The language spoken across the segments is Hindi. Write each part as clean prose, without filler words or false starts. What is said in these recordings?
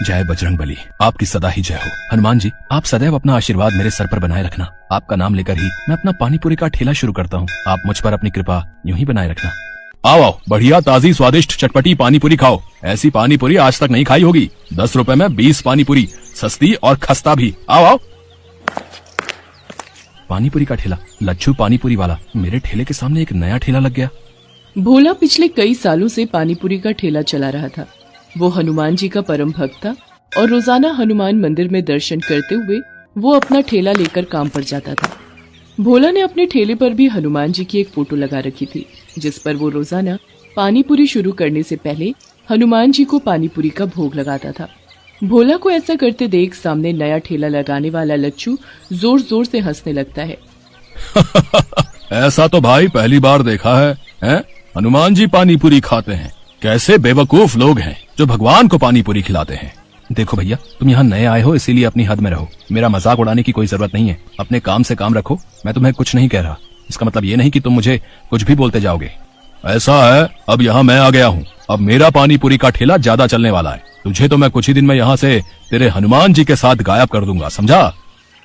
जय बजरंगबली, आपकी सदा ही जय हो। हनुमान जी, आप सदैव अपना आशीर्वाद मेरे सर पर बनाए रखना। आपका नाम लेकर ही मैं अपना पानी पूरी का ठेला शुरू करता हूँ। आप मुझ पर अपनी कृपा यूं ही बनाए रखना। आओ आओ, बढ़िया ताजी स्वादिष्ट चटपटी पानी पूरी खाओ। ऐसी पानी पूरी आज तक नहीं खाई होगी। 10 रुपए में 20 पानी पूरी, सस्ती और खस्ता भी। आओ आओ। पानी पूरी का ठेला, लच्छू पानी पूरी वाला। मेरे ठेले के सामने एक नया ठेला लग गया। भोला पिछले कई सालों से पानी पूरी का ठेला चला रहा था। वो हनुमान जी का परम भक्त था और रोजाना हनुमान मंदिर में दर्शन करते हुए वो अपना ठेला लेकर काम पर जाता था। भोला ने अपने ठेले पर भी हनुमान जी की एक फोटो लगा रखी थी, जिस पर वो रोजाना पानी पूरी शुरू करने से पहले हनुमान जी को पानी पूरी का भोग लगाता था। भोला को ऐसा करते देख सामने नया ठेला लगाने वाला लच्छू जोर जोर से हंसने लगता है। ऐसा तो भाई पहली बार देखा है, हैं? हनुमान जी पानी पूरी खाते हैं। कैसे बेवकूफ लोग हैं जो भगवान को पानी पूरी खिलाते हैं। देखो भैया, तुम यहाँ नए आए हो, इसीलिए अपनी हद में रहो। मेरा मजाक उड़ाने की कोई जरूरत नहीं है। अपने काम से काम रखो। मैं तुम्हें कुछ नहीं कह रहा। इसका मतलब ये नहीं कि तुम मुझे कुछ भी बोलते जाओगे। ऐसा है, अब यहाँ मैं आ गया हूँ। अब मेरा पानी पूरी का ठेला ज्यादा चलने वाला है। तुझे तो मैं कुछ ही दिन में यहाँ से तेरे हनुमान जी के साथ गायब कर दूंगा, समझा?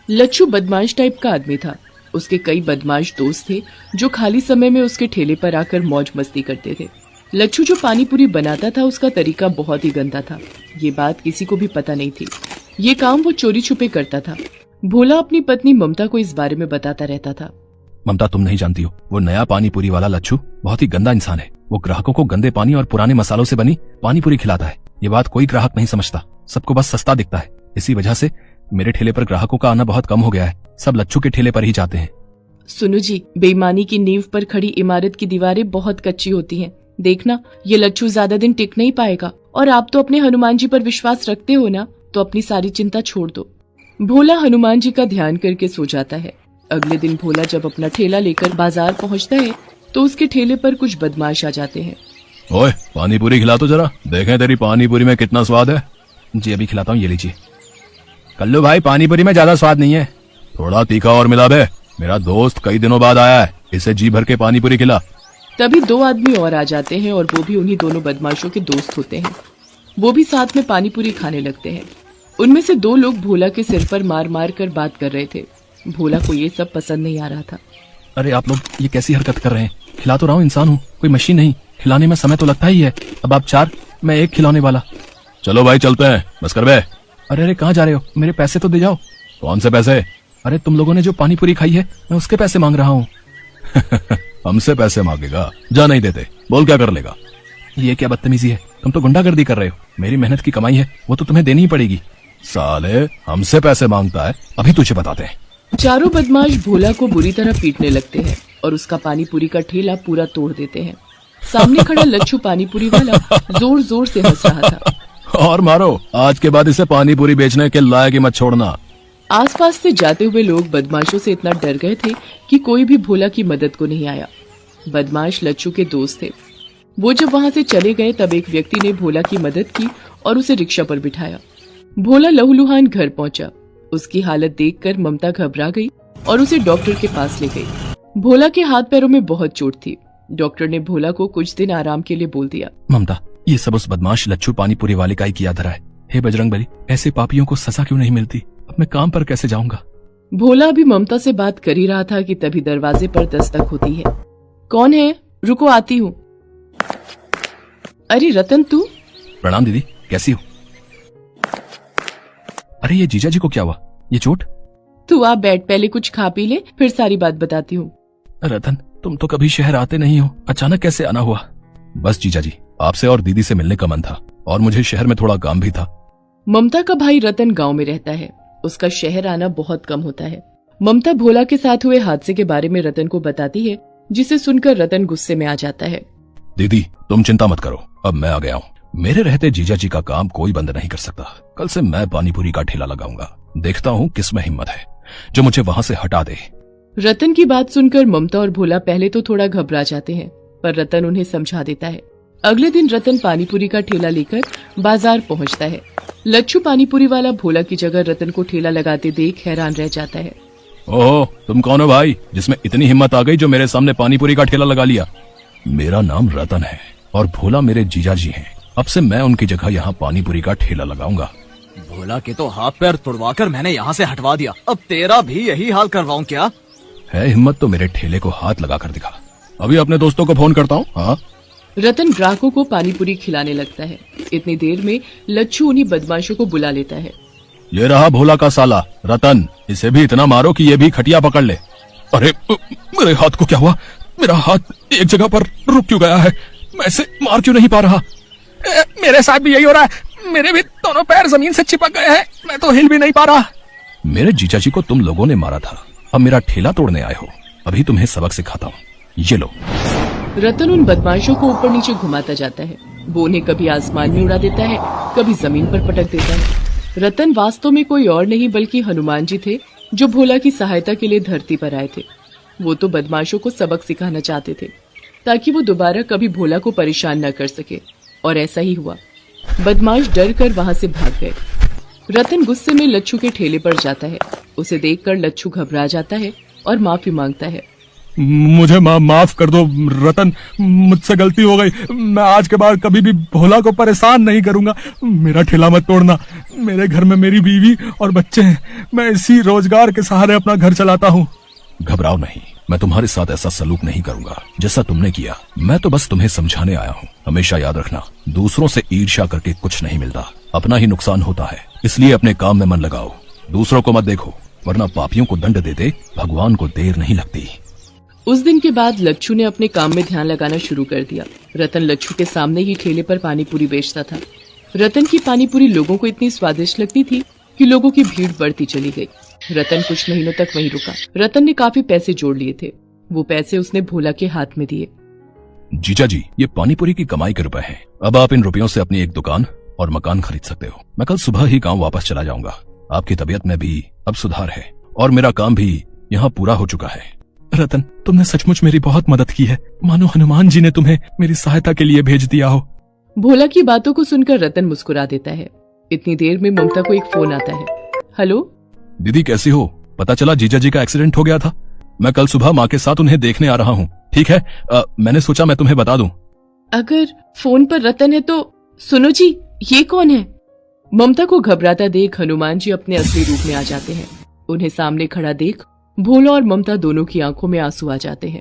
लच्छू बदमाश टाइप का आदमी था। उसके कई बदमाश दोस्त थे जो खाली समय में उसके ठेले पर आकर मौज मस्ती करते थे। लच्छू जो पानी पूरी बनाता था उसका तरीका बहुत ही गंदा था। ये बात किसी को भी पता नहीं थी। ये काम वो चोरी छुपे करता था। भोला अपनी पत्नी ममता को इस बारे में बताता रहता था। ममता, तुम नहीं जानती हो, वो नया पानी पूरी वाला लच्छू बहुत ही गंदा इंसान है। वो ग्राहकों को गंदे पानी और पुराने मसालों से बनी पानी पूरी खिलाता है। ये बात कोई ग्राहक नहीं समझता। सबको बस सस्ता दिखता है। इसी वजह से मेरे ठेले पर ग्राहकों का आना बहुत कम हो गया है। सब लच्छू के ठेले पर ही जाते हैं। सुनो जी, बेईमानी की नींव पर खड़ी इमारत की दीवारें बहुत कच्ची होती हैं। देखना, ये लच्छू ज्यादा दिन टिक नहीं पाएगा। और आप तो अपने हनुमान जी पर विश्वास रखते हो ना, तो अपनी सारी चिंता छोड़ दो। भोला हनुमान जी का ध्यान करके सो जाता है। अगले दिन भोला जब अपना ठेला लेकर बाजार पहुंचता है तो उसके ठेले पर कुछ बदमाश आ जाते हैं। ओए, पानी पूरी खिला तो जरा, देखें तेरी पानी पूरी में कितना स्वाद है। जी अभी खिलाता हूँ, ये लीजिए। कल्लू भाई, पानी पूरी में ज्यादा स्वाद नहीं है, थोड़ा तीखा और मिला बे। मेरा दोस्त कई दिनों बाद आया है, इसे जी भर के पानी पूरी खिला। तभी 2 आदमी और आ जाते हैं और वो भी उन्हीं दोनों बदमाशों के दोस्त होते हैं। वो भी साथ में पानी पूरी खाने लगते हैं। उनमें से 2 लोग भोला के सिर पर मार मार कर बात कर रहे थे। भोला को ये सब पसंद नहीं आ रहा था। अरे आप लोग ये कैसी हरकत कर रहे हैं? खिला तो रहा हूँ, इंसान हूँ, कोई मशीन नहीं। खिलाने में समय तो लगता ही है। अब आप 4, मैं 1 खिलाने वाला। चलो भाई चलते हैं, बस कर बे। अरे अरे, कहाँ जा रहे हो? मेरे पैसे तो दे जाओ। कौन से पैसे? अरे तुम लोगों ने जो पानी पूरी खाई है, मैं उसके पैसे मांग रहा हूँ। हमसे पैसे मांगेगा? जा, नहीं देते। बोल क्या कर लेगा? ये क्या बदतमीजी है? तुम तो गुंडागर्दी कर रहे हो। मेरी मेहनत की कमाई है, वो तो तुम्हें देनी ही पड़ेगी। साले, हमसे पैसे मांगता है, अभी तुझे बताते हैं। चारों बदमाश भोला को बुरी तरह पीटने लगते हैं और उसका पानी पूरी का ठेला पूरा तोड़ देते हैं। सामने खड़ा लच्छू पानी पूरी वाला जोर जोर से हंस रहा था। और मारो, आज के बाद इसे पानी पूरी बेचने के लायक ही मत छोड़ना। आसपास से जाते हुए लोग बदमाशों से इतना डर गए थे कि कोई भी भोला की मदद को नहीं आया। बदमाश लच्छू के दोस्त थे। वो जब वहां से चले गए तब एक व्यक्ति ने भोला की मदद की और उसे रिक्शा पर बिठाया। भोला लहूलुहान घर पहुंचा। उसकी हालत देखकर ममता घबरा गई और उसे डॉक्टर के पास ले गई। भोला के हाथ पैरों में बहुत चोट थी। डॉक्टर ने भोला को कुछ दिन आराम के लिए बोल दिया। ममता, ये सब उस बदमाश लच्छू पानी पूरी वाले का ही किया धरा है। हे बजरंगबली, ऐसे पापियों को सजा क्यों नहीं मिलती? अब मैं काम पर कैसे जाऊंगा? भोला अभी ममता से बात कर ही रहा था कि तभी दरवाजे पर दस्तक होती है। कौन है? रुको, आती हूँ। अरे रतन, तू? प्रणाम दीदी, कैसी हो? अरे ये जीजा जी को क्या हुआ? ये चोट? तू आ बैठ, पहले कुछ खा पी ले, फिर सारी बात बताती हूँ। रतन, तुम तो कभी शहर आते नहीं हो, अचानक कैसे आना हुआ? बस जीजा जी, आपसे और दीदी से मिलने का मन था और मुझे शहर में थोड़ा काम भी था। ममता का भाई रतन गांव में रहता है। उसका शहर आना बहुत कम होता है। ममता भोला के साथ हुए हादसे के बारे में रतन को बताती है, जिसे सुनकर रतन गुस्से में आ जाता है। दीदी, तुम चिंता मत करो, अब मैं आ गया हूँ। मेरे रहते जीजा जी का काम कोई बंद नहीं कर सकता। कल से मैं पानी पूरी का ठेला लगाऊंगा। देखता हूँ किसमें हिम्मत है जो मुझे वहाँ से हटा दे। रतन की बात सुनकर ममता और भोला पहले तो थोड़ा घबरा जाते हैं, पर रतन उन्हें समझा देता है। अगले दिन रतन पानीपुरी का ठेला लेकर बाजार पहुंचता है। लच्छू पानीपुरी वाला भोला की जगह रतन को ठेला लगाते देख हैरान रह जाता है। ओह, तुम कौन हो भाई, जिसमें इतनी हिम्मत आ गई जो मेरे सामने पानीपुरी का ठेला लगा लिया? मेरा नाम रतन है और भोला मेरे जीजा जी हैं। अब से मैं उनकी जगह यहाँ पानीपुरी का ठेला लगाऊंगा। भोला के तो हाथ पैर तुड़वाकर मैंने यहाँ से हटवा दिया, अब तेरा भी यही हाल करवाऊं क्या? है हिम्मत तो मेरे ठेले को हाथ लगा कर दिखा। अभी अपने दोस्तों को फोन करता हूँ। हाँ, रतन ग्राहकों को पानी पूरी खिलाने लगता है। इतनी देर में लच्छू उन्हीं बदमाशों को बुला लेता है। ये रहा भोला का साला रतन, इसे भी इतना मारो कि ये भी खटिया पकड़ ले। अरे मेरे हाथ को क्या हुआ? मेरा हाथ एक जगह पर रुक क्यों गया है? मैं इसे मार क्यों नहीं पा रहा? मेरे साथ भी यही हो रहा है, मेरे भी दोनों पैर जमीन से चिपक गए हैं, मैं तो हिल भी नहीं पा रहा। मेरे जीजा जी को तुम लोगों ने मारा था, अब मेरा ठेला तोड़ने आए हो। अभी तुम्हें सबक सिखाता हूँ, ये लो। रतन उन बदमाशों को ऊपर नीचे घुमाता जाता है। वो उन्हें कभी आसमान में उड़ा देता है, कभी जमीन पर पटक देता है। रतन वास्तव में कोई और नहीं बल्कि हनुमान जी थे, जो भोला की सहायता के लिए धरती पर आए थे। वो तो बदमाशों को सबक सिखाना चाहते थे ताकि वो दोबारा कभी भोला को परेशान न कर सके, और ऐसा ही हुआ। बदमाश डर कर वहां से भाग गए। रतन गुस्से में लच्छू के ठेले पर जाता है। उसे देखकर लच्छू घबरा जाता है और माफी मांगता है। मुझे माफ कर दो रतन, मुझसे गलती हो गई। मैं आज के बाद कभी भी भोला को परेशान नहीं करूंगा। मेरा ठेला मत तोड़ना, मेरे घर में मेरी बीवी और बच्चे हैं, मैं इसी रोजगार के सहारे अपना घर चलाता हूँ। घबराओ नहीं, मैं तुम्हारे साथ ऐसा सलूक नहीं करूंगा जैसा तुमने किया। मैं तो बस तुम्हें समझाने आया हूँ। हमेशा याद रखना, दूसरों से ईर्ष्या करके कुछ नहीं मिलता, अपना ही नुकसान होता है। इसलिए अपने काम में मन लगाओ, दूसरों को मत देखो, वरना पापियों को दंड देते भगवान को देर नहीं लगती। उस दिन के बाद लच्छू ने अपने काम में ध्यान लगाना शुरू कर दिया। रतन लच्छू के सामने ही ठेले पर पानी पूरी बेचता था। रतन की पानी पूरी लोगों को इतनी स्वादिष्ट लगती थी कि लोगों की भीड़ बढ़ती चली गई। रतन कुछ महीनों तक वहीं रुका। रतन ने काफी पैसे जोड़ लिए थे। वो पैसे उसने भोला के हाथ में दिए। जीजा जी, ये पानी पूरी की कमाई के रुपए हैं। अब आप इन रुपयों से अपनी एक दुकान और मकान खरीद सकते हो। मैं कल सुबह ही गांव वापस चला जाऊंगा। आपकी तबीयत में भी अब सुधार है और मेरा काम भी यहाँ पूरा हो चुका है। रतन, तुमने सचमुच मेरी बहुत मदद की है, मानो हनुमान जी ने तुम्हें मेरी सहायता के लिए भेज दिया हो। भोला की बातों को सुनकर रतन मुस्कुरा देता है। इतनी देर में ममता को एक फोन आता है। हेलो दीदी, कैसी हो? पता चला जीजा जी का एक्सीडेंट हो गया था। मैं कल सुबह माँ के साथ उन्हें देखने आ रहा हूँ। ठीक है, मैंने सोचा मैं तुम्हें बता दूं। अगर फोन पर रतन है तो सुनो जी, ये कौन है? ममता को घबराता देख हनुमान जी अपने असली रूप में आ जाते हैं। उन्हें सामने खड़ा देख भोला और ममता दोनों की आंखों में आंसू आ जाते हैं।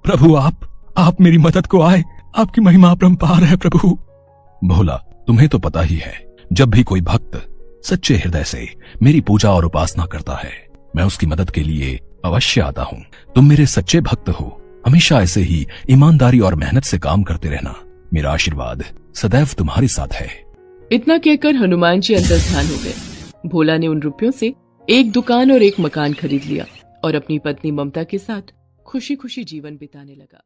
प्रभु, आप मेरी मदद को आए, आपकी महिमा अपरंपार है प्रभु। भोला, तुम्हें तो पता ही है, जब भी कोई भक्त सच्चे हृदय से मेरी पूजा और उपासना करता है, मैं उसकी मदद के लिए अवश्य आता हूँ। तुम मेरे सच्चे भक्त हो, हमेशा ऐसे ही ईमानदारी और मेहनत से काम करते रहना। मेरा आशीर्वाद सदैव तुम्हारे साथ है। इतना कहकर हनुमान जी अंदर ध्यान हो गए। भोला ने उन रुपयों से एक दुकान और एक मकान खरीद लिया और अपनी पत्नी ममता के साथ खुशी खुशी जीवन बिताने लगा।